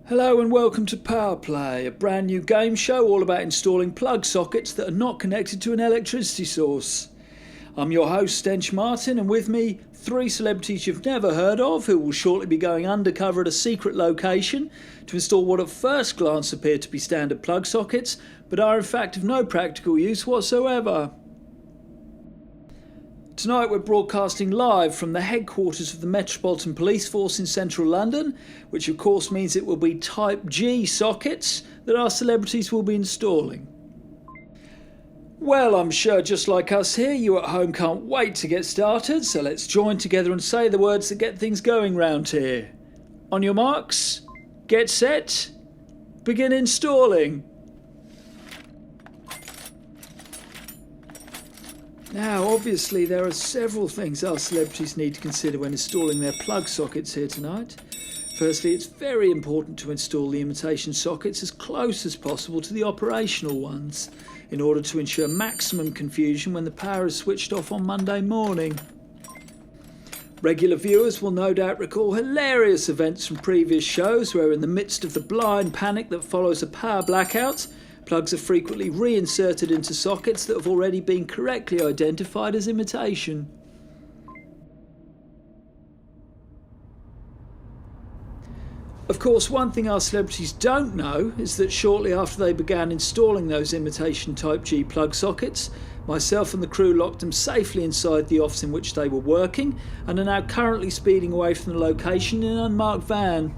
Hello and welcome to PowerPlay, a brand new game show all about installing plug sockets that are not connected to an electricity source. I'm your host Stench Martin, and with me, three celebrities you've never heard of who will shortly be going undercover at a secret location to install what at first glance appear to be standard plug sockets, but are in fact of no practical use whatsoever. Tonight we're broadcasting live from the headquarters of the Metropolitan Police Force in central London, which of course means it will be Type G sockets that our celebrities will be installing. Well, I'm sure just like us here, you at home can't wait to get started, so let's join together and say the words that get things going round here. On your marks, get set, begin installing. Now, obviously, there are several things our celebrities need to consider when installing their plug sockets here tonight. Firstly, it's very important to install the imitation sockets as close as possible to the operational ones, in order to ensure maximum confusion when the power is switched off on Monday morning. Regular viewers will no doubt recall hilarious events from previous shows where, in the midst of the blind panic that follows a power blackout, plugs are frequently reinserted into sockets that have already been correctly identified as imitation. Of course, one thing our celebrities don't know is that shortly after they began installing those imitation Type G plug sockets, myself and the crew locked them safely inside the office in which they were working and are now currently speeding away from the location in an unmarked van.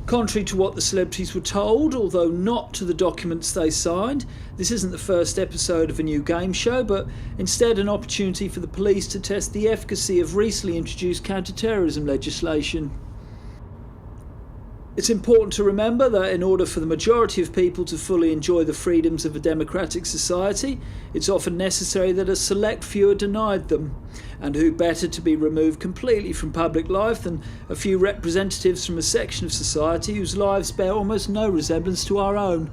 Contrary to what the celebrities were told, although not to the documents they signed, this isn't the first episode of a new game show, but instead an opportunity for the police to test the efficacy of recently introduced counter-terrorism legislation. It's important to remember that in order for the majority of people to fully enjoy the freedoms of a democratic society, it's often necessary that a select few are denied them. And who better to be removed completely from public life than a few representatives from a section of society whose lives bear almost no resemblance to our own.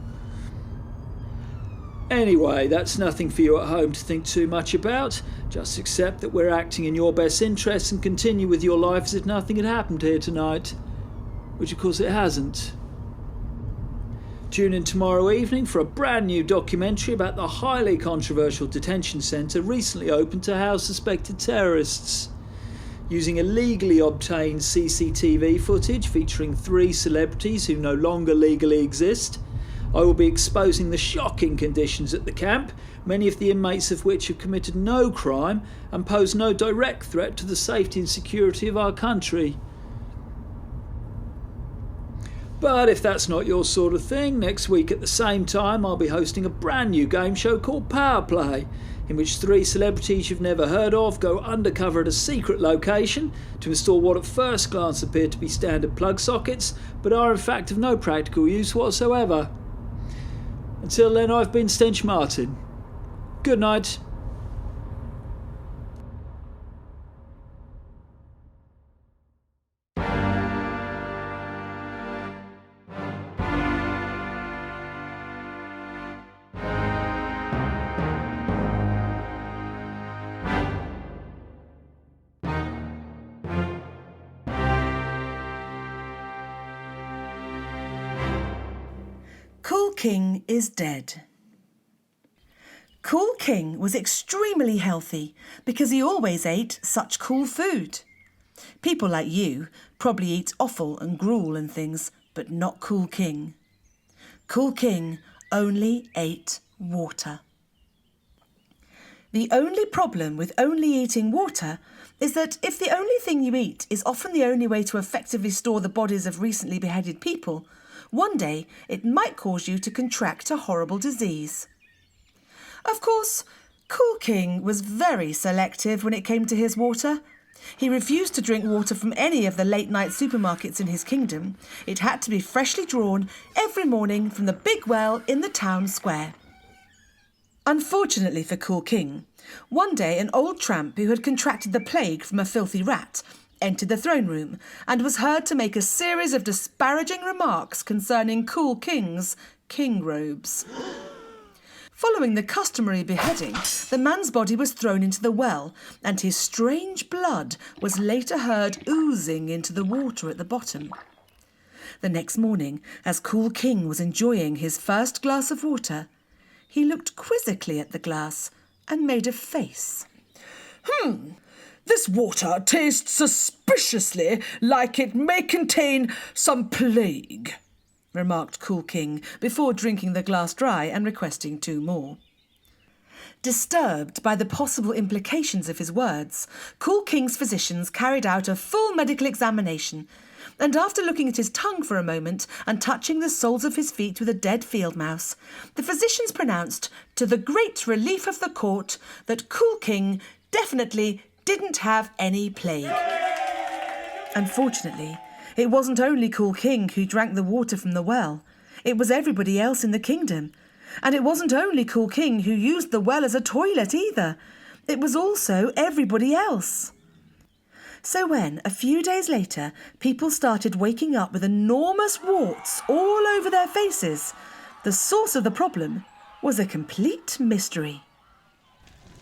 Anyway, that's nothing for you at home to think too much about. Just accept that we're acting in your best interests and continue with your life as if nothing had happened here tonight. Which of course it hasn't. Tune in tomorrow evening for a brand new documentary about the highly controversial detention centre recently opened to house suspected terrorists. Using illegally obtained CCTV footage featuring three celebrities who no longer legally exist, I will be exposing the shocking conditions at the camp, many of the inmates of which have committed no crime and pose no direct threat to the safety and security of our country. But if that's not your sort of thing, next week at the same time I'll be hosting a brand new game show called PowerPlay, in which three celebrities you've never heard of go undercover at a secret location to install what at first glance appear to be standard plug sockets, but are in fact of no practical use whatsoever. Until then, I've been Stench Martin. Good night. Cool King is dead. Cool King was extremely healthy because he always ate such cool food. People like you probably eat offal and gruel and things, but not Cool King. Cool King only ate water. The only problem with only eating water is that if the only thing you eat is often the only way to effectively store the bodies of recently beheaded people, one day it might cause you to contract a horrible disease. Of course, Cool King was very selective when it came to his water. He refused to drink water from any of the late-night supermarkets in his kingdom. It had to be freshly drawn every morning from the big well in the town square. Unfortunately for Cool King, one day an old tramp who had contracted the plague from a filthy rat entered the throne room and was heard to make a series of disparaging remarks concerning Cool King's king robes. Following the customary beheading, the man's body was thrown into the well, and his strange blood was later heard oozing into the water at the bottom. The next morning, as Cool King was enjoying his first glass of water, he looked quizzically at the glass and made a face. This water tastes suspiciously like it may contain some plague, remarked Cool King before drinking the glass dry and requesting 2 more. Disturbed by the possible implications of his words, Cool King's physicians carried out a full medical examination, and after looking at his tongue for a moment and touching the soles of his feet with a dead field mouse, the physicians pronounced, to the great relief of the court, that Cool King definitely didn't have any plague. Unfortunately, it wasn't only Cool King who drank the water from the well. It was everybody else in the kingdom. And it wasn't only Cool King who used the well as a toilet either. It was also everybody else. So when, a few days later, people started waking up with enormous warts all over their faces, the source of the problem was a complete mystery.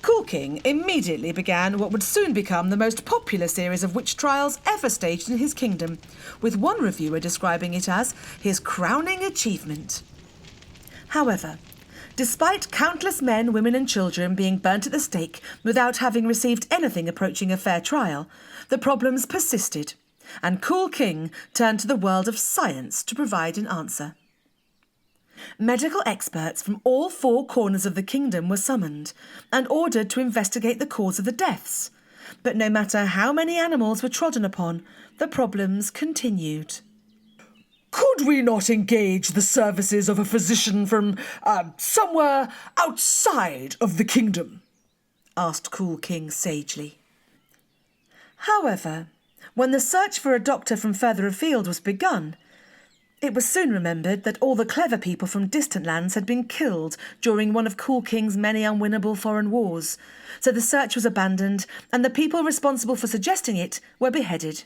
Cool King immediately began what would soon become the most popular series of witch trials ever staged in his kingdom, with one reviewer describing it as his crowning achievement. However, despite countless men, women and children being burnt at the stake without having received anything approaching a fair trial, the problems persisted, and Cool King turned to the world of science to provide an answer. Medical experts from all 4 corners of the kingdom were summoned and ordered to investigate the cause of the deaths. But no matter how many animals were trodden upon, the problems continued. Could we not engage the services of a physician from somewhere outside of the kingdom? Asked Cool King sagely. However, when the search for a doctor from further afield was begun, it was soon remembered that all the clever people from distant lands had been killed during one of Cool King's many unwinnable foreign wars, so the search was abandoned and the people responsible for suggesting it were beheaded.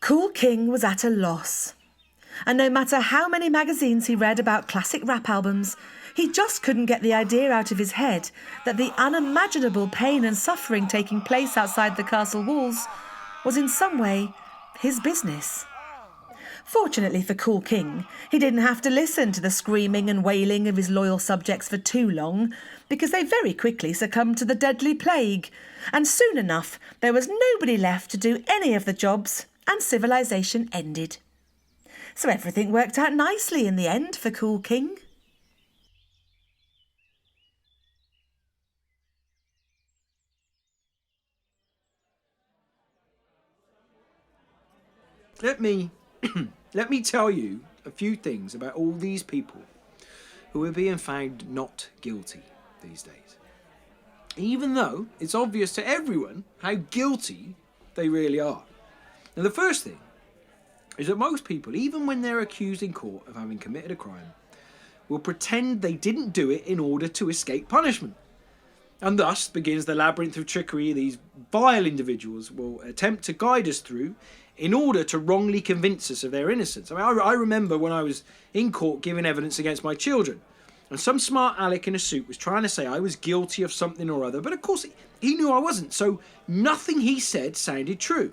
Cool King was at a loss, and no matter how many magazines he read about classic rap albums, he just couldn't get the idea out of his head that the unimaginable pain and suffering taking place outside the castle walls was in some way his business. Fortunately for Cool King, he didn't have to listen to the screaming and wailing of his loyal subjects for too long, because they very quickly succumbed to the deadly plague, and soon enough there was nobody left to do any of the jobs, and civilization ended. So everything worked out nicely in the end for Cool King. Let me tell you a few things about all these people who are being found not guilty these days. Even though it's obvious to everyone how guilty they really are. Now, the first thing is that most people, even when they're accused in court of having committed a crime, will pretend they didn't do it in order to escape punishment. And thus begins the labyrinth of trickery these vile individuals will attempt to guide us through in order to wrongly convince us of their innocence. I remember when I was in court giving evidence against my children, and some smart aleck in a suit was trying to say I was guilty of something or other, but of course he knew I wasn't, so nothing he said sounded true.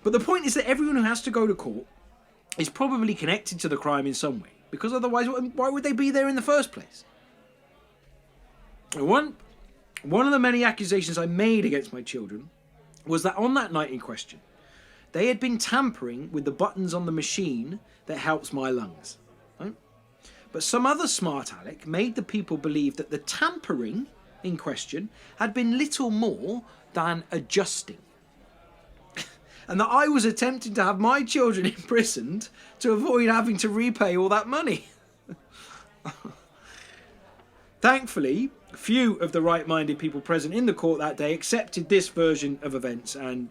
But the point is that everyone who has to go to court is probably connected to the crime in some way, because otherwise why would they be there in the first place? One of the many accusations I made against my children was that on that night in question, they had been tampering with the buttons on the machine that helps my lungs. Right? But some other smart aleck made the people believe that the tampering in question had been little more than adjusting. And that I was attempting to have my children imprisoned to avoid having to repay all that money. Thankfully, few of the right-minded people present in the court that day accepted this version of events, and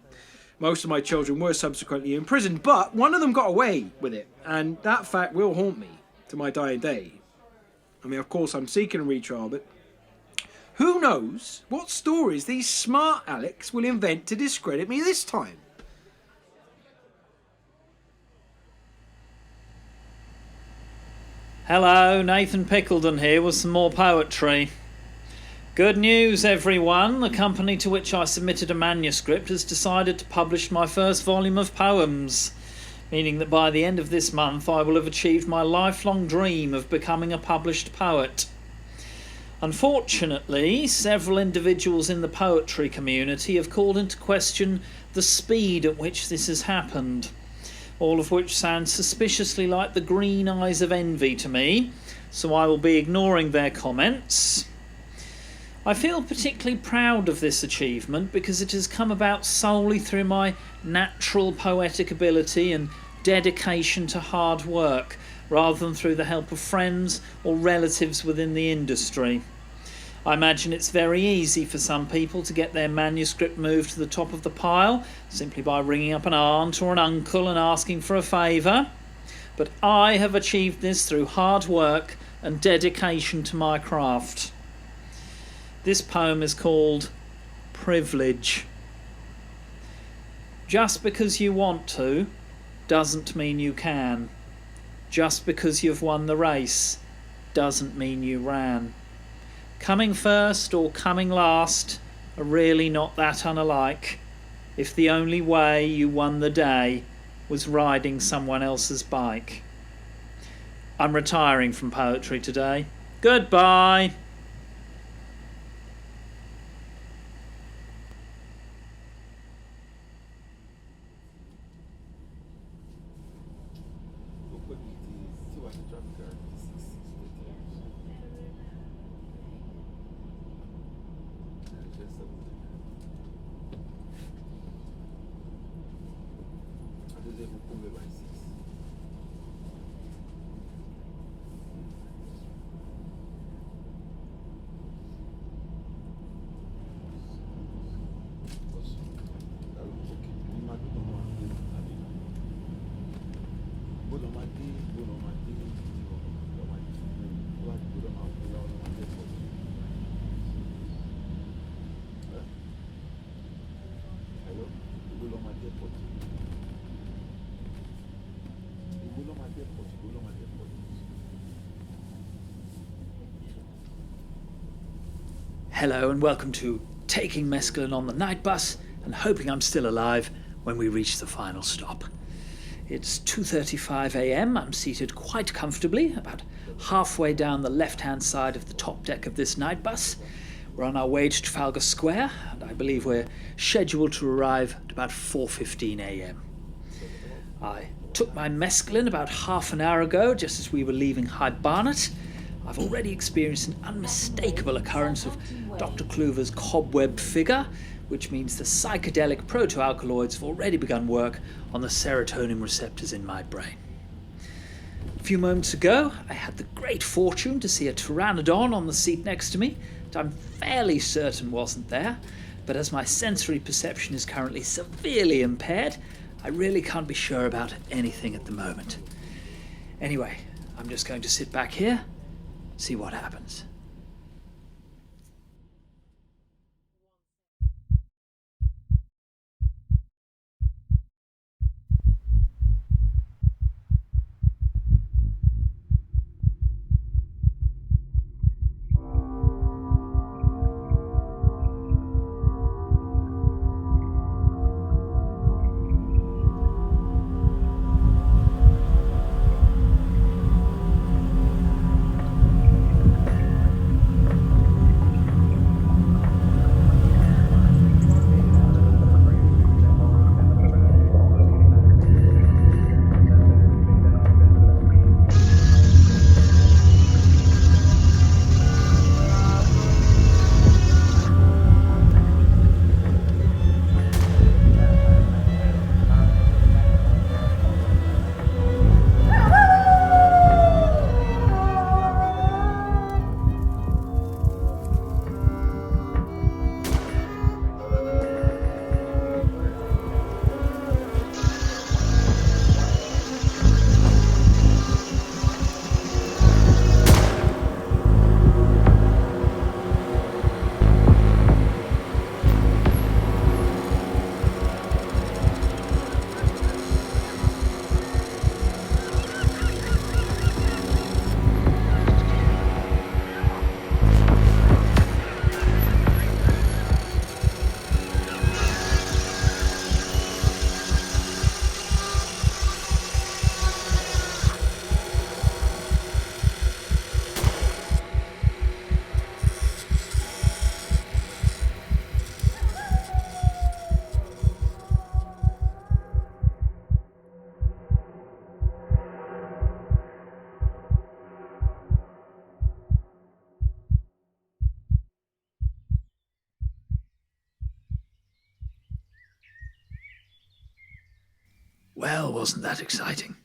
most of my children were subsequently imprisoned, but one of them got away with it, and that fact will haunt me to my dying day. I mean, of course, I'm seeking a retrial, but who knows what stories these smart alecks will invent to discredit me this time? Hello, Nathan Pickledon here with some more poetry. Good news, everyone. The company to which I submitted a manuscript has decided to publish my first volume of poems. meaning that by the end of this month I will have achieved my lifelong dream of becoming a published poet. Unfortunately, several individuals in the poetry community have called into question the speed at which this has happened, all of which sounds suspiciously like the green eyes of envy to me, so I will be ignoring their comments. I feel particularly proud of this achievement because it has come about solely through my natural poetic ability and dedication to hard work, rather than through the help of friends or relatives within the industry. I imagine it's very easy for some people to get their manuscript moved to the top of the pile simply by ringing up an aunt or an uncle and asking for a favour, but I have achieved this through hard work and dedication to my craft. This poem is called Privilege. Just because you want to doesn't mean you can. Just because you've won the race doesn't mean you ran. Coming first or coming last are really not that unalike if the only way you won the day was riding someone else's bike. I'm retiring from poetry today. Goodbye. Hello and welcome to Taking Mescaline on the Night Bus and hoping I'm still alive when we reach the final stop. It's 2:35 a.m. I'm seated quite comfortably, about halfway down the left-hand side of the top deck of this night bus. We're on our way to Trafalgar Square, and I believe we're scheduled to arrive at about 4:15 a.m. I took my mescaline about half an hour ago, just as we were leaving High Barnet. I've already experienced an unmistakable occurrence of Dr. Kluver's cobweb figure, which means the psychedelic proto-alkaloids have already begun work on the serotonin receptors in my brain. A few moments ago, I had the great fortune to see a pteranodon on the seat next to me that I'm fairly certain wasn't there, but as my sensory perception is currently severely impaired, I really can't be sure about anything at the moment. Anyway, I'm just going to sit back here, see what happens. Well, wasn't that exciting?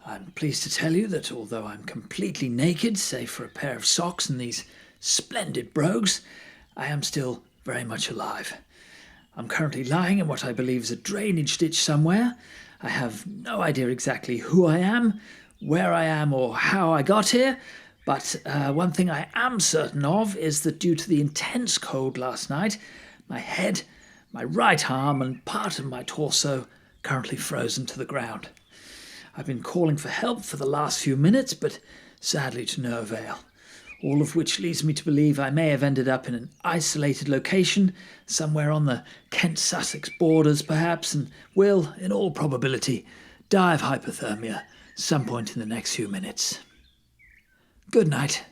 I'm pleased to tell you that although I'm completely naked, save for a pair of socks and these splendid brogues, I am still very much alive. I'm currently lying in what I believe is a drainage ditch somewhere. I have no idea exactly who I am, where I am, or how I got here, but one thing I am certain of is that due to the intense cold last night, my head, my right arm, and part of my torso currently frozen to the ground. I've been calling for help for the last few minutes, but sadly to no avail. All of which leads me to believe I may have ended up in an isolated location, somewhere on the Kent-Sussex borders perhaps, and will, in all probability, die of hypothermia some point in the next few minutes. Good night.